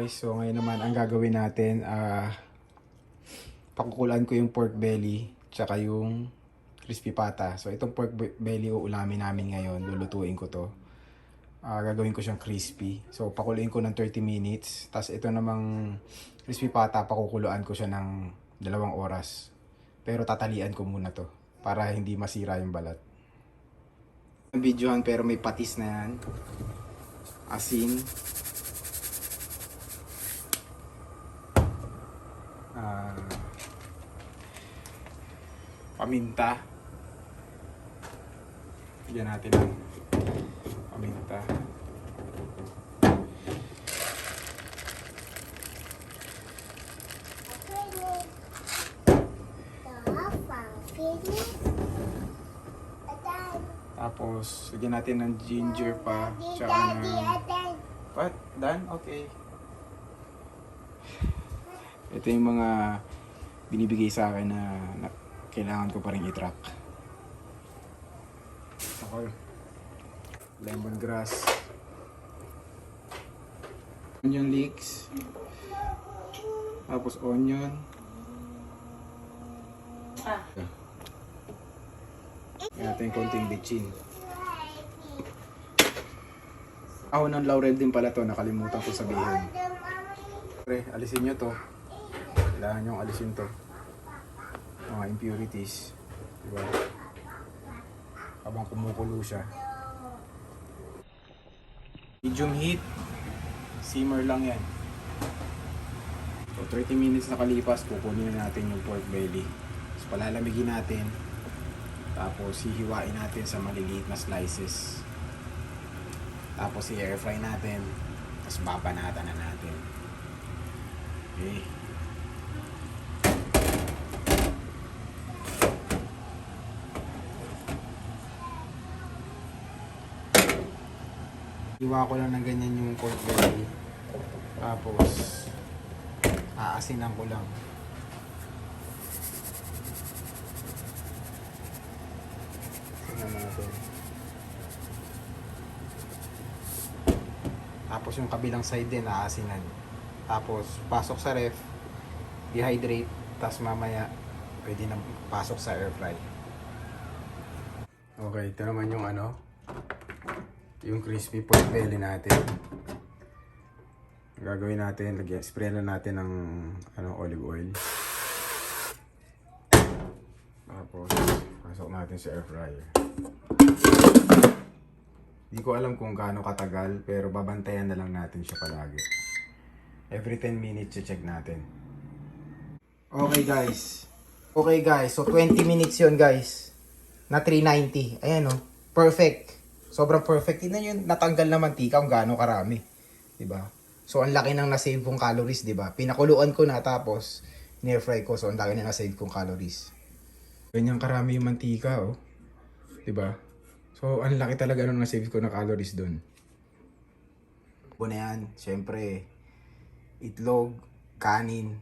guys, so ngayon naman ang gagawin natin, pakukulaan ko yung pork belly tsaka yung crispy pata. So itong pork belly uulamin namin ngayon, lulutuin ko to. Gagawin ko siyang crispy. So pakuluin ko ng 30 minutes. Tapos ito namang crispy pata, pakukuluan ko siya ng 2 oras. Pero tatalian ko muna to para hindi masira yung balat. Videohan pero may patis na yan. Asin. Paminta. Bigyan natin ng paminta. Tapos, bigyan natin ng ginger pa. Tsaka ng... What? Done? Okay. Ito yung mga binibigay sa akin na kailangan ko pa rin i-track. Okay. Lemongrass. Onion leeks. Tapos onion. Yan natin konting bitchin. Ako ng laurel din pala to, nakalimutan ko sabihin. Pre, alisin nyo to. Kailangan nyo alisin to. Mga impurities. Diba? Habang kumukulo siya. Medium heat. Simmer lang yan. So 30 minutes nakalipas, kukunin na natin yung pork belly. So palalamigin natin. Tapos hihiwain natin sa maliliit na slices. Tapos i-air fry natin. Tapos babanatan na natin. Okay. Hiwa ko lang ng ganyan yung pork belly. Tapos aasinan ko lang. Natin. Tapos yung kabilang side din aasinan. Tapos pasok sa ref, dehydrate, tapos mamaya pwede na pasok sa air fry. Okay, ito naman yung yung crispy pork belly natin. Gagawin natin, spray na natin ng olive oil. Tapos pasok natin sa air fryer. Hindi ko alam kung gaano katagal, pero babantayan na lang natin siya palagi. Every 10 minutes check natin. Okay guys, so 20 minutes yun guys. Na 390. Ayan o, perfect. Sobrang perfect. Tignan yun, natanggal na mantika kung gaano karami. Diba? So ang laki ng nasave kong calories, diba? Pinakuluan ko na tapos near fry ko, so ang laki na nasave kong calories. Ganyan karami yung mantika, oh. Diba? So, ang laki talaga nung na-save ko na calories dun. Buo na yan. Siyempre, itlog, kanin,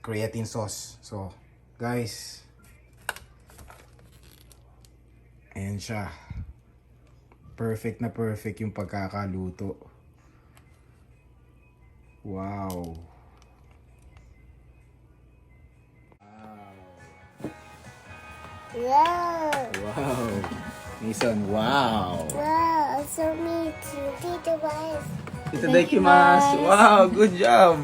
creatine sauce. So, guys, ayan siya. Perfect na perfect yung pagkakaluto. Wow. Wow. Wow. Mason, wow. Wow, so me too. Tito, guys. Itadakimasu. Wow, good job.